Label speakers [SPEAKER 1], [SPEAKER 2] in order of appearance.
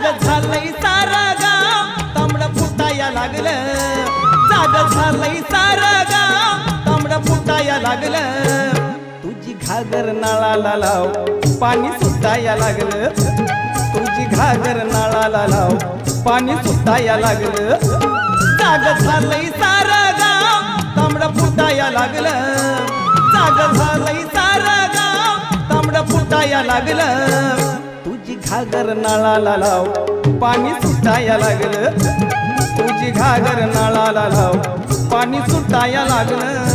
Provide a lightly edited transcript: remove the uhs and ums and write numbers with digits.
[SPEAKER 1] जाग झालंय सारं गाव तांबडं फुटाया लागलं जाग झालंय सारं गाव तांबडं फुटाया लागलं तुझी घागर नळाला लाव पाणी सुटाया लागलं तुझी घागर नळाला लाव पाणी सुटाया लागलं जाग झालंय सारं गाव तांबडं फुटाया लागलं जाग झालंय सारं गाव तांबडं फुटाया लागलं तुझी घागर नळाला लाव पाणी सुटाया लागलं तुझी घागर नळाला लाव पाणी सुटाया लागलं